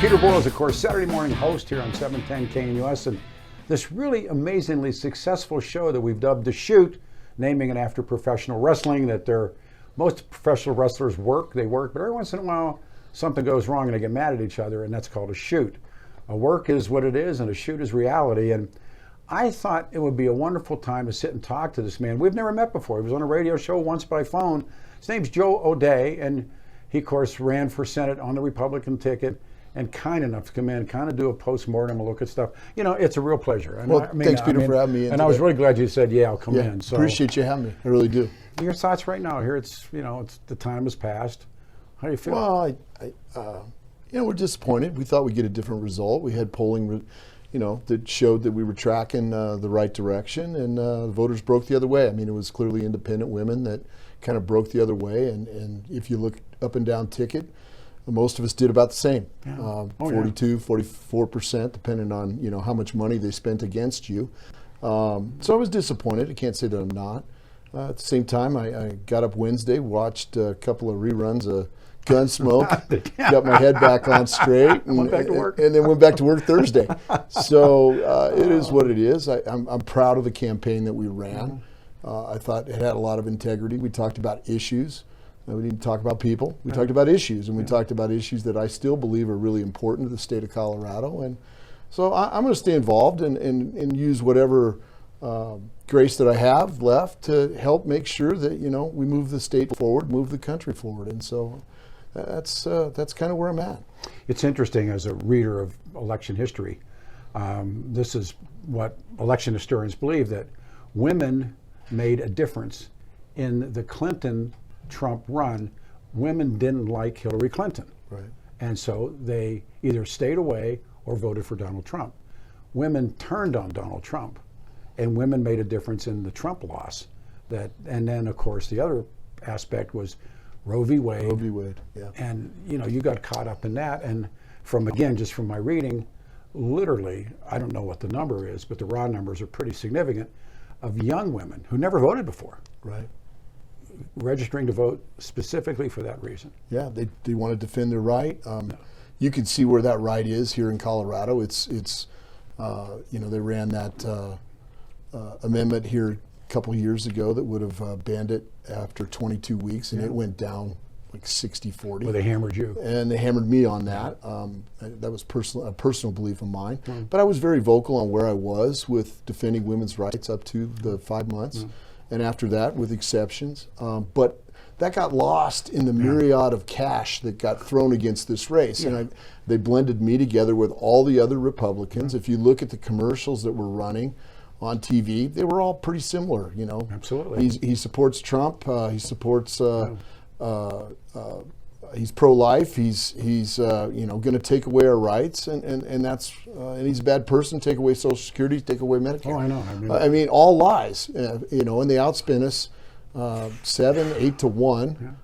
Peter Boyles, of course, Saturday morning host here on 710 KNUS, and this really amazingly successful show that we've dubbed The Shoot, naming it after professional wrestling, that most professional wrestlers work, but every once in a while something goes wrong and they get mad at each other, and that's called a shoot. A work is what it is, and a shoot is reality, and I thought it would be a wonderful time to sit and talk to this man. We've never met before. He was on a radio show once by phone. His name's Joe O'Day, and he, of course, ran for Senate on the Republican ticket, and kind enough to come in, kind of do a post-mortem, a look at stuff. You know, it's a real pleasure. And well, thanks, Peter, for having me in. And I was really glad you said, yeah, I'll come in. So appreciate you having me. I really do. Your thoughts right now? Here, it's the time has passed. How do you feel? Well, we're disappointed. We thought we'd get a different result. We had polling, that showed that we were tracking the right direction, and the voters broke the other way. I mean, it was clearly independent women that kind of broke the other way, and if you look up and down ticket, most of us did about the same. Yeah. 42, 44%, depending on how much money they spent against you. So I was disappointed. I can't say that I'm not. At the same time, I got up Wednesday, watched a couple of reruns of Gunsmoke, got my head back on straight, and went back to work. And then went back to work Thursday. So it is what it is. I'm proud of the campaign that we ran. I thought it had a lot of integrity. We talked about issues. We didn't talk about people. We talked about issues, and we talked about issues that I still believe are really important to the state of Colorado. And so I'm going to stay involved and use whatever grace that I have left to help make sure that we move the state forward, move the country forward. And so that's kind of where I'm at. It's interesting as a reader of election history. This is what election historians believe, that women made a difference in the Clinton-Trump run. Women didn't like Hillary Clinton. Right. And so they either stayed away or voted for Donald Trump. Women turned on Donald Trump, and women made a difference in the Trump loss. And then, of course, the other aspect was Roe v. Wade. Roe v. Wade, yeah. And, you got caught up in that. And just from my reading, literally, I don't know what the number is, but the raw numbers are pretty significant, of young women who never voted before. Right. Registering to vote specifically for that reason. Yeah, they want to defend their right. You can see where that right is here in Colorado. It's they ran that amendment here a couple of years ago that would have banned it after 22 weeks, and it went down like 60-40. Well, they hammered you. And they hammered me on that. That was a personal belief of mine. But I was very vocal on where I was with defending women's rights up to the 5 months. And after that, with exceptions. But that got lost in the myriad of cash that got thrown against this race. Yeah. And they blended me together with all the other Republicans. If you look at the commercials that were running on TV, they were all pretty similar. Absolutely. He supports Trump. He supports. He's pro-life. He's going to take away our rights, and that's and he's a bad person. Take away Social Security, take away Medicare. Oh, I know. I mean, all lies. And they outspin us 7-8 to 1,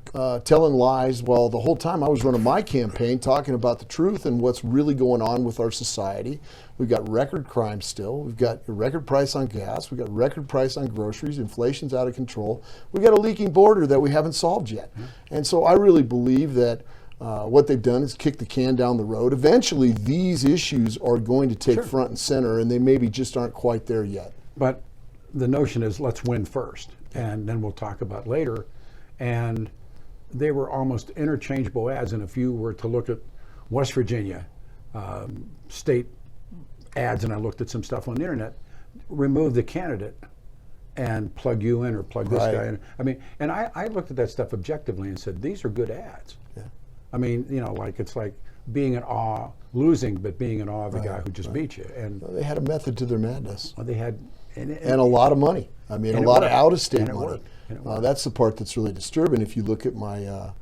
telling lies. Well, the whole time I was running my campaign, talking about the truth and what's really going on with our society. We've got record crime still. We've got a record price on gas. We've got record price on groceries. Inflation's out of control. We've got a leaking border that we haven't solved yet. And so I really believe that what they've done is kick the can down the road. Eventually, these issues are going to take front and center, and they maybe just aren't quite there yet. But the notion is, let's win first, and then we'll talk about later. And they were almost interchangeable ads. And if you were to look at West Virginia state ads, and I looked at some stuff on the internet, remove the candidate and plug you in or plug this guy in. I mean, and I looked at that stuff objectively and said, these are good ads. Yeah. I mean, it's like being in awe, losing, but being in awe of the guy who just beat you. And they had a method to their madness. Well, they had, and a lot of money. I mean, a lot of out-of-state money. That's the part that's really disturbing. If you look at my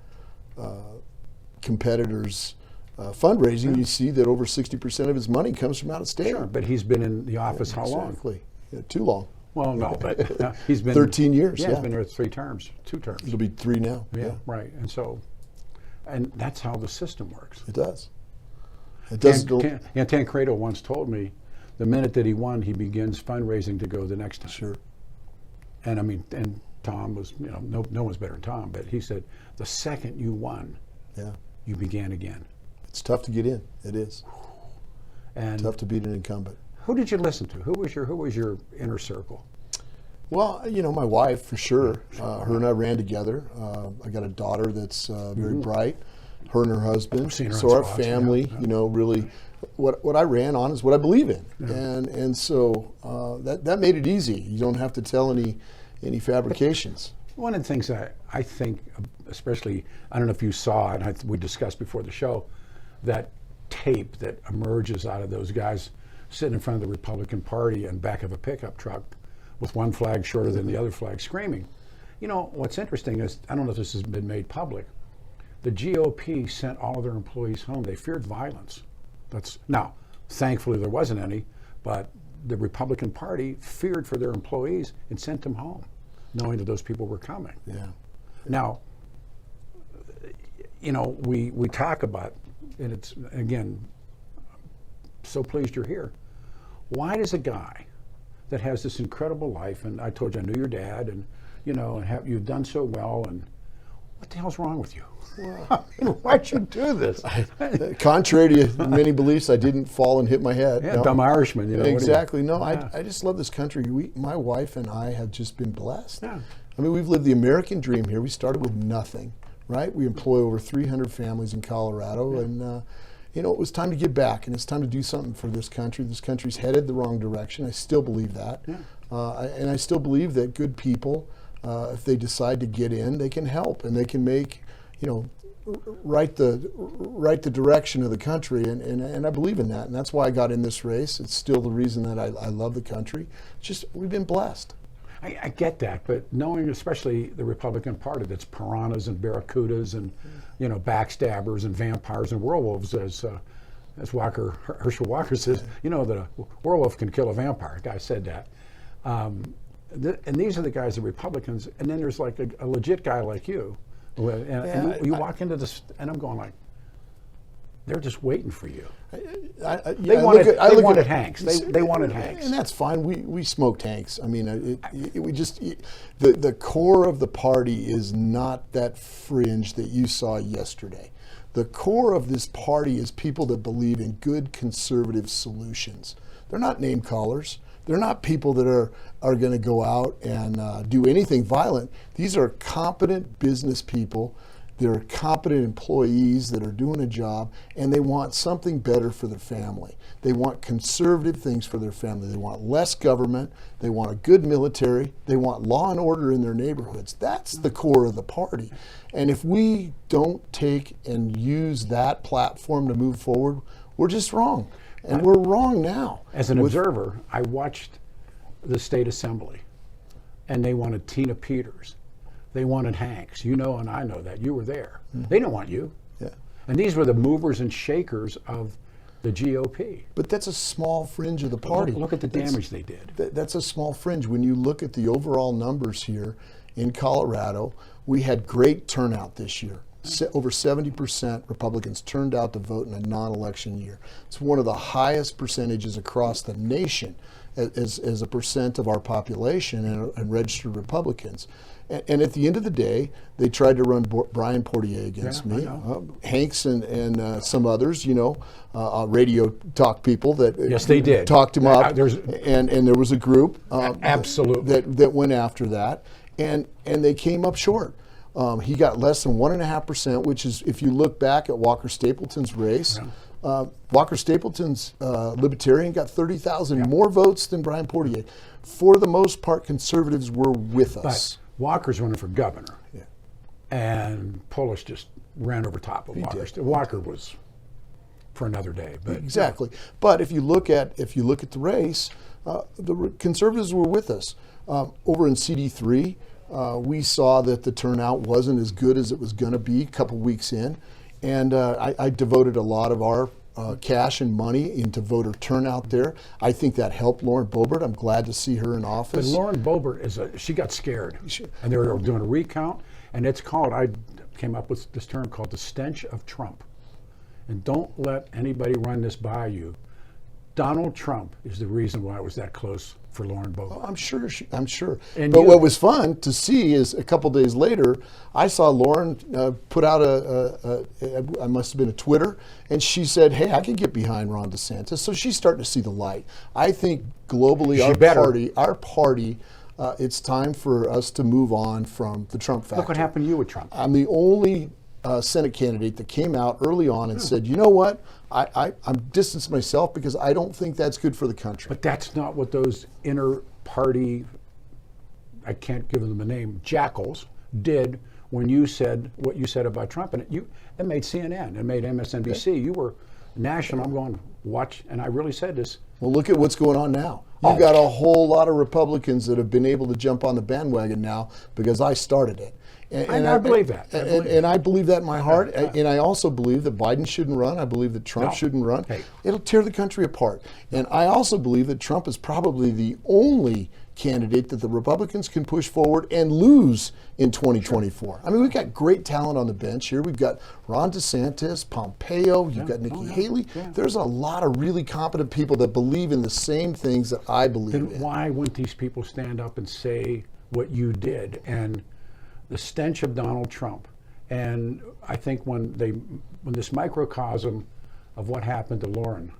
competitors' fundraising, you see that over 60% of his money comes from out of state. Sure, but he's been in the office how long? Exactly. Too long. Well, no, but he's been 13 years. Yeah, he's been there 2 terms. It'll be 3 now. Yeah, right. And that's how the system works. It does. It does. Tancredo once told me, the minute that he won, he begins fundraising to go the next time. Sure. And I mean, and Tom was, no one's better than Tom, but he said, the second you won, you began again. It's tough to get in. It is And tough to beat an incumbent. who did you listen to? Who was your inner circle? Well, my wife for sure. Her and I ran together. I got a daughter that's very bright. Her and her husband. Seen her So on our spots, family, yeah. Really, what I ran on is what I believe in, and so that made it easy. You don't have to tell any fabrications. One of the things I think, especially, I don't know if you saw it, and we discussed before the show, that tape that emerges out of those guys sitting in front of the Republican Party and back of a pickup truck with one flag shorter than the other flag screaming. What's interesting is, I don't know if this has been made public, the GOP sent all of their employees home. They feared violence. Now, thankfully there wasn't any, but the Republican Party feared for their employees and sent them home, knowing that those people were coming. Yeah. Now, we talk about, and it's, again, so pleased you're here. Why does a guy that has this incredible life, and I told you I knew your dad, and you've done so well, and what the hell's wrong with you? Why'd you do this? Contrary to many beliefs, I didn't fall and hit my head. Yeah, No. dumb Irishman. Exactly. No, Yeah. I just love this country. My wife and I have just been blessed. Yeah. I mean, we've lived the American dream here. We started with nothing, right? We employ over 300 families in Colorado, and it was time to give back, and it's time to do something for this country. This country's headed the wrong direction. I still believe that, and I still believe that good people, if they decide to get in, they can help and they can make, right the direction of the country, and I believe in that, and that's why I got in this race. It's still the reason that I love the country. It's just we've been blessed. I get that, but knowing especially the Republican Party that's piranhas and barracudas and backstabbers and vampires and werewolves, as Herschel Walker says, that a werewolf can kill a vampire. A guy said that. And these are the guys, the Republicans, and then there's like a legit guy like you. And you walk into this, and I'm going like, they're just waiting for you. They wanted Hanks. They wanted Hanks, and that's fine. We smoked Hanks. I mean, the core of the party is not that fringe that you saw yesterday. The core of this party is people that believe in good conservative solutions. They're not name callers. They're not people that are going to go out and do anything violent. These are competent business people. They're competent employees that are doing a job, and they want something better for their family. They want conservative things for their family. They want less government. They want a good military. They want law and order in their neighborhoods. That's the core of the party. And if we don't take and use that platform to move forward, we're just wrong. And we're wrong now. As an observer, I watched the state assembly, and they wanted Tina Peters. They wanted Hanks. And I know that. You were there. They don't want you. Yeah. And these were the movers and shakers of the GOP. But that's a small fringe of the party. Look at the damage they did. That's a small fringe. When you look at the overall numbers here in Colorado, we had great turnout this year. Over 70% Republicans turned out to vote in a non-election year. It's one of the highest percentages across the nation as a percent of our population and registered Republicans. And at the end of the day, they tried to run Brian Portier against me, Hanks and some others, radio talk people that yes, they did. Talked him up. And there was a group absolutely that went after that, and they came up short. He got less than 1.5%, which is, if you look back at Walker Stapleton's race, Walker Stapleton's Libertarian got 30,000 more votes than Brian Portier. For the most part, conservatives were with us. But Walker's running for governor, and Polish just ran over top of Walker. Walker was for another day. But exactly. But if you look at the race, the conservatives were with us. Over in CD3, we saw that the turnout wasn't as good as it was going to be a couple weeks in, and I devoted a lot of our cash and money into voter turnout there. I think that helped Lauren Boebert. I'm glad to see her in office. But Lauren Boebert she got scared, and they were doing a recount, and it's called, I came up with this term called the stench of Trump. And don't let anybody run this by you. Donald Trump is the reason why it was that close for Lauren Boebert. I'm sure. I'm sure. And But what was fun to see is a couple days later, I saw Lauren put out I must have been a Twitter, and she said, "Hey, I can get behind Ron DeSantis." So she's starting to see the light. I think globally, our party, it's time for us to move on from the Trump factor. Look what happened to you with Trump. I'm the only Senate candidate that came out early on and said, "You know what? I'm distanced myself because I don't think that's good for the country." But that's not what those inner party, I can't give them a name, jackals did when you said what you said about Trump. And it made CNN, it made MSNBC. You were national. I'm going, watch, and I really said this. Well, look at what's going on now. You've got a whole lot of Republicans that have been able to jump on the bandwagon now because I started it. And I believe that. And I believe that in my heart. And I also believe that Biden shouldn't run. I believe that Trump shouldn't run. Hey. It'll tear the country apart. And I also believe that Trump is probably the only candidate that the Republicans can push forward and lose in 2024. I mean, we've got great talent on the bench here. We've got Ron DeSantis, Pompeo, you've got Nikki Haley. Yeah. There's a lot of really competent people that believe in the same things that I believe Then in. why wouldn't these people stand up and say what you did? And the stench of Donald Trump. And I think when this microcosm of what happened to Lauren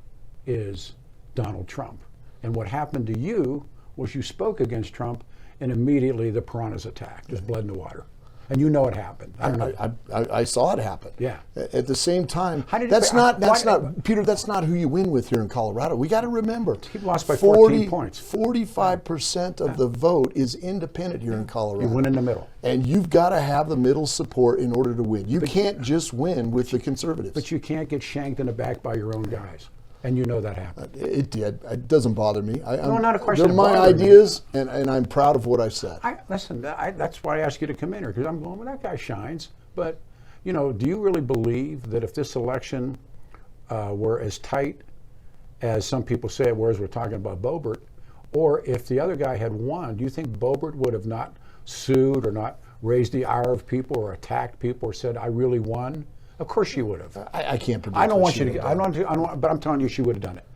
is Donald Trump. And what happened to you was you spoke against Trump, and immediately the piranhas attacked. There's blood in the water. And you know it happened. I don't know. I saw it happen. Yeah. At the same time, How did it that's fa- not why- Peter. That's not who you win with here in Colorado. We got to remember, He lost by 14 points. 45% of the vote is independent here in Colorado. You win in the middle. And you've got to have the middle support in order to win. You can't just win with the conservatives. But you can't get shanked in the back by your own guys. And you know that happened. It did. It doesn't bother me. No, not a question They're of my bothering me. ideas, and I'm proud of what I said. Listen, that's why I asked you to come in here, because I'm going, well, that guy shines. But, do you really believe that if this election were as tight as some people say it was, we're talking about Boebert, or if the other guy had won, do you think Boebert would have not sued or not raised the ire of people or attacked people or said, I really won? Of course she would have. I can't predict. I don't what want she you would to. have done. But I'm telling you, she would have done it.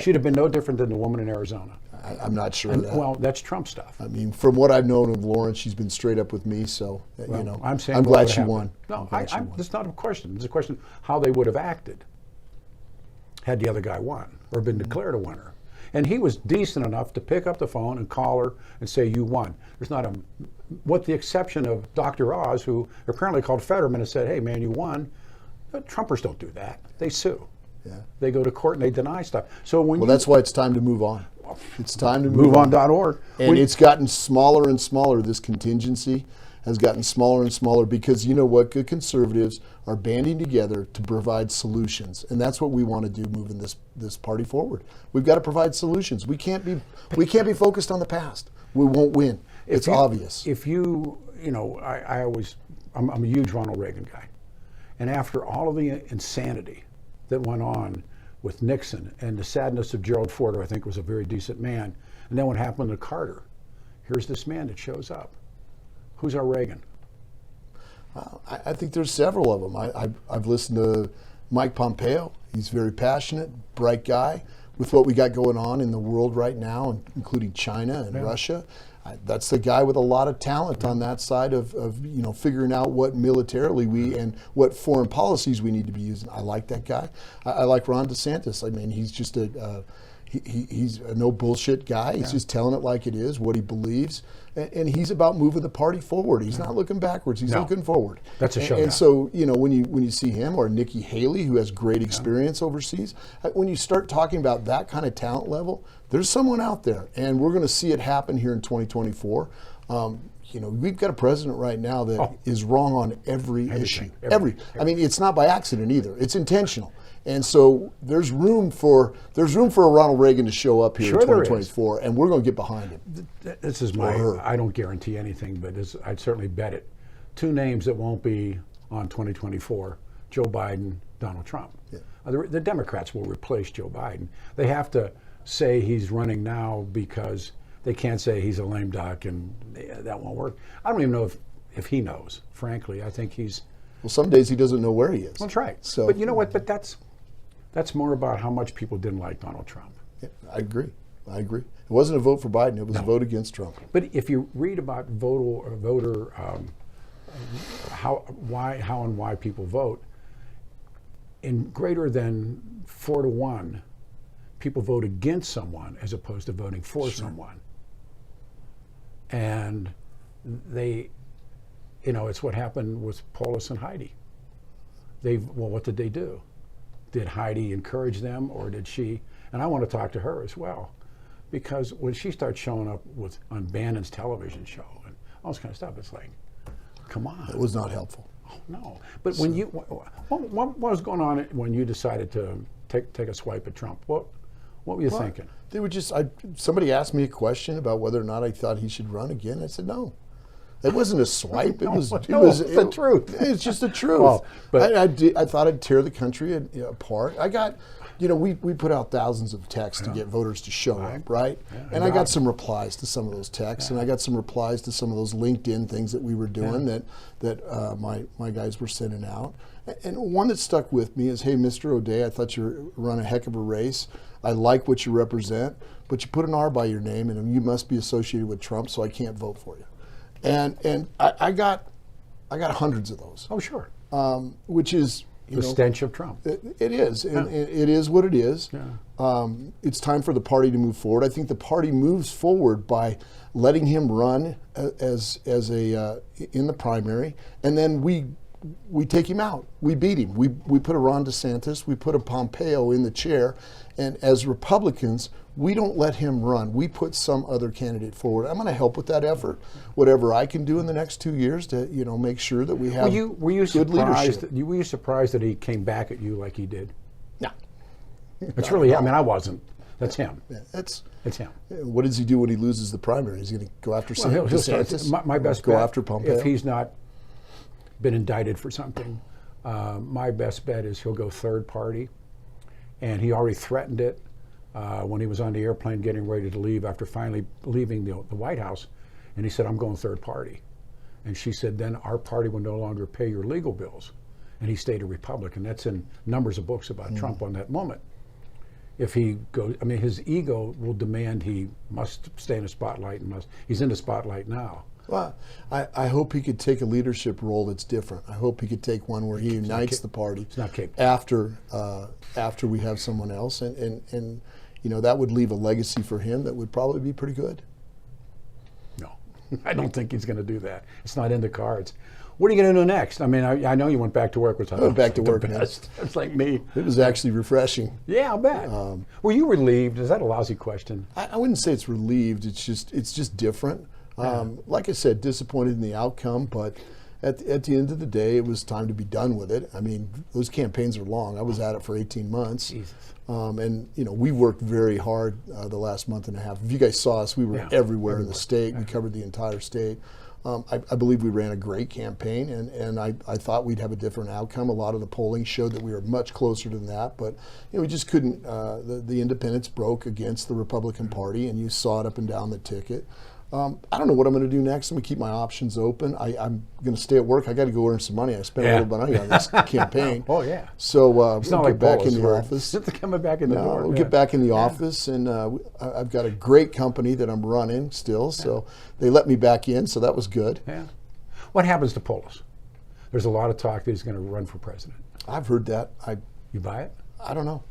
She'd have been no different than the woman in Arizona. I'm not sure of that. Well, that's Trump stuff. I mean, from what I've known of Lauren, she's been straight up with me. So I'm saying I'm what glad would she happen. won. No, I'm glad she won. it's not a question. It's a question how they would have acted had the other guy won or been declared a winner. And he was decent enough to pick up the phone and call her and say, you won. There's not a, with the exception of Dr. Oz, who apparently called Fetterman and said, hey, man, you won. Trumpers don't do that. They sue. Yeah. They go to court and they deny stuff. So when That's why it's time to move on. It's time to move on.org. And it's gotten smaller and smaller. This contingency has gotten smaller and smaller because you know what? Good conservatives are banding together to provide solutions, and that's what we want to do, moving this party forward. We've got to provide solutions. We can't be focused on the past. We won't win. It's obvious. If I'm a huge Ronald Reagan guy, and after all of the insanity that went on with Nixon and the sadness of Gerald Ford, who I think was a very decent man, and then what happened to Carter, here's this man that shows up. Who's our Reagan? I think there's several of them. I've listened to Mike Pompeo. He's very passionate, bright guy. With what we got going on in the world right now, including China and Russia, that's the guy with a lot of talent on that side of figuring out what militarily and what foreign policies we need to be using. I like that guy. I like Ron DeSantis. I mean, he's just he's a no bullshit guy. He's just telling it like it is, what he believes, and he's about moving the party forward. He's not looking backwards. He's looking forward. That's a showdown. And so when you see him or Nikki Haley, who has great experience overseas, when you start talking about that kind of talent level, there's someone out there, and we're going to see it happen here in 2024. We've got a president right now that is wrong on every issue. I mean, it's not by accident either. It's intentional. And so there's room for a Ronald Reagan to show up here in 2024, and we're going to get behind him. This is I don't guarantee anything, but I'd certainly bet it. Two names that won't be on 2024, Joe Biden, Donald Trump. Yeah. The Democrats will replace Joe Biden. They have to say he's running now because they can't say he's a lame duck, and that won't work. I don't even know if he knows, frankly. I think he's... Well, some days he doesn't know where he is. That's right. So, but you know what? But that's more about how much people didn't like Donald Trump. Yeah, I agree. I agree. It wasn't a vote for Biden. It was a vote against Trump. But if you read about voter how and why people vote, in greater than 4 to 1, people vote against someone as opposed to voting for someone. And they, it's what happened with Paulus and Heidi. What did they do? Did Heidi encourage them, or did she? And I want to talk to her as well, because when she starts showing up on Bannon's television show and all this kind of stuff, it's like, come on. It was not helpful. Oh, no. But when what was going on when you decided to take a swipe at Trump? What were you thinking? They were just. Somebody asked me a question about whether or not I thought he should run again. I said no. It wasn't a swipe. It was the truth. It's just the truth. Well, but I thought I'd tear the country apart. I got, we put out thousands of texts to get voters to show up, right? Yeah, and I got some replies to some of those texts, and I got some replies to some of those LinkedIn things that we were doing that my guys were sending out. And one that stuck with me is, hey, Mr. O'Day, I thought you run a heck of a race. I like what you represent, but you put an R by your name, and you must be associated with Trump, so I can't vote for you. And I got hundreds of those. Oh, sure. Which is the stench of Trump. It is, and it is what it is. Yeah. It's time for the party to move forward. I think the party moves forward by letting him run as in the primary, and then we take him out. We beat him. We put a Ron DeSantis. We put a Pompeo in the chair, and as Republicans, we don't let him run. We put some other candidate forward. I'm going to help with that effort, whatever I can do in the next 2 years to make sure that we have were you good leadership. Were you surprised that he came back at you like he did? No. It's really. I wasn't. That's him. Yeah, it's him. What does he do when he loses the primary? He's going to go after DeSantis. My best go bet, after Pompeo. if he's not been indicted for something, my best bet is he'll go third party, and he already threatened it. When he was on the airplane getting ready to leave after finally leaving the White House, and he said, I'm going third party. And she said, then our party will no longer pay your legal bills. And he stayed a Republican. That's in numbers of books about Trump on that moment. If he goes, his ego will demand he must stay in the spotlight, and he's in the spotlight now. Well, I hope he could take a leadership role that's different. I hope he could take one where he unites the party after we have someone else, and that would leave a legacy for him that would probably be pretty good. No, I don't think he's going to do that. It's not in the cards. What are you going to do next? I know you went back to work, which I went back to work. It's like me. It was actually refreshing. Yeah, I'll bet. Were you relieved? Is that a lousy question? I wouldn't say it's relieved. It's just different. Like I said, disappointed in the outcome, but at the end of the day, it was time to be done with it. Those campaigns are long. I was at it for 18 months. Jesus. And we worked very hard the last month and a half. If you guys saw us, we were everywhere in the state. We covered the entire state. I believe we ran a great campaign, and I thought we'd have a different outcome. A lot of the polling showed that we were much closer than that, but we just couldn't. The independents broke against the Republican Party, and you saw it up and down the ticket. I don't know what I'm going to do next. I'm going to keep my options open. I'm going to stay at work. I got to go earn some money. I spent a little bit of money on this campaign. Oh yeah. So we'll get back in the office. Coming back in the door. We'll get back in the office, and I've got a great company that I'm running still. So they let me back in, so that was good. Yeah. What happens to Polis? There's a lot of talk that he's going to run for president. I've heard that. You buy it? I don't know.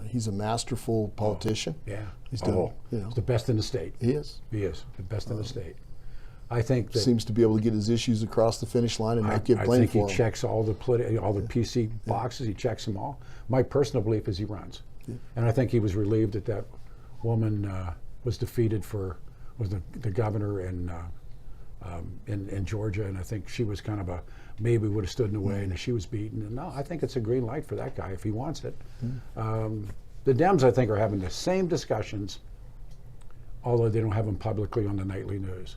He's a masterful politician. Yeah. He's done, He's the best in the state. He is. He is the best in the state. I think that seems to be able to get his issues across the finish line and not get blamed for them. I think he checks all the PC boxes. He checks them all. My personal belief is he runs, and I think he was relieved that woman was defeated was the governor in Georgia, and I think she was kind of maybe would have stood in the way, and she was beaten. And no, I think it's a green light for that guy if he wants it. The Dems, I think, are having the same discussions, although they don't have them publicly on the nightly news.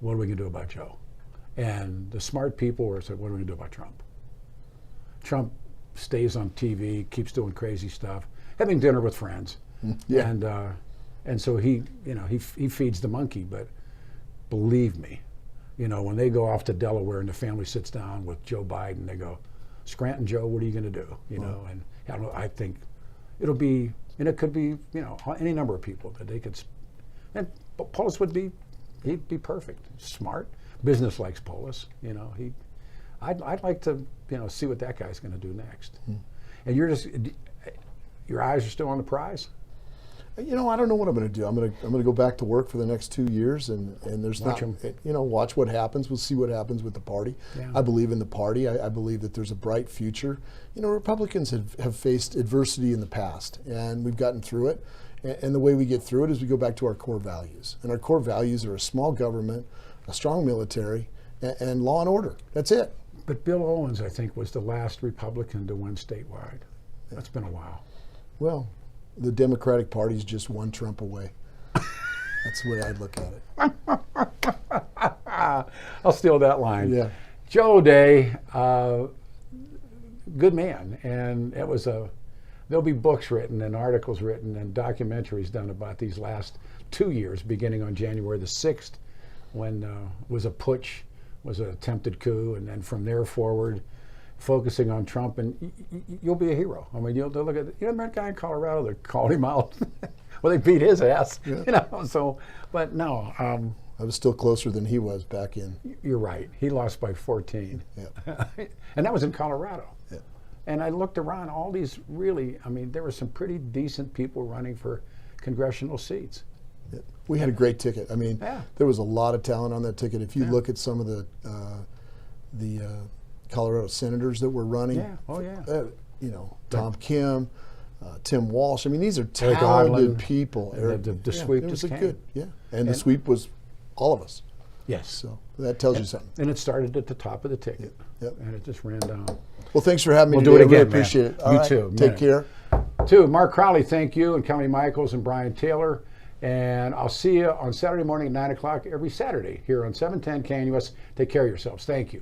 What are we going to do about Joe? And the smart people are saying, what are we going to do about Trump? Trump stays on TV, keeps doing crazy stuff, having dinner with friends, and so he feeds the monkey. But believe me, when they go off to Delaware and the family sits down with Joe Biden, they go, Scranton Joe, what are you going to do? And I think it'll be And it could be, you know, any number of people that they could. And Polis he'd be perfect. Smart. Business likes Polis. You know, I'd like to, you know, see what that guy's going to do next. And your eyes are still on the prize? You know, I don't know what I'm going to do. I'm going to go back to work for the next 2 years, and there's Watch not, you know, watch what happens. We'll see what happens with the party. Yeah. I believe in the party. I believe that there's a bright future. You know, Republicans have faced adversity in the past, and we've gotten through it. And the way we get through it is we go back to our core values. And our core values are a small government, a strong military, and law and order. That's it. But Bill Owens, I think, was the last Republican to win statewide. That's been a while. Well, the Democratic Party's just one Trump away. That's the way I'd look at it. I'll steal that line. Yeah. Joe Day, good man, and there'll be books written and articles written and documentaries done about these last 2 years, beginning on January the 6th, when was a putsch, was an attempted coup, and then from there forward, focusing on Trump, and you'll be a hero. I mean, they'll look at, you know, that guy in Colorado, they called him out. Well, they beat his ass, Yeah. you know, so, but no. I was still closer than he was back in. You're right. He lost by 14. Yeah. And that was in Colorado. Yeah. And I looked around, all these really, I mean, there were some pretty decent people running for congressional seats. Yeah. We had a great ticket. I mean, Yeah. there was a lot of talent on that ticket. If you Yeah. look at some of the Colorado senators that were running, Yeah. Oh, yeah. You know, Tom Kim, Tim Walsh. I mean, these are Eric talented Odlin. people. And the sweep it was just a came. good, yeah. And the sweep was all of us. Yes. So that tells you something. And it started at the top of the ticket. Yep. And it just ran down. Well, thanks for having me We'll today. do it I really again, man. appreciate it. All You right. too. Take Man. care. To Mark Crowley, thank you, and Kelly Michaels and Brian Taylor. And I'll see you on Saturday morning at 9 o'clock every Saturday here on 710 KNUS. Take care of yourselves. Thank you.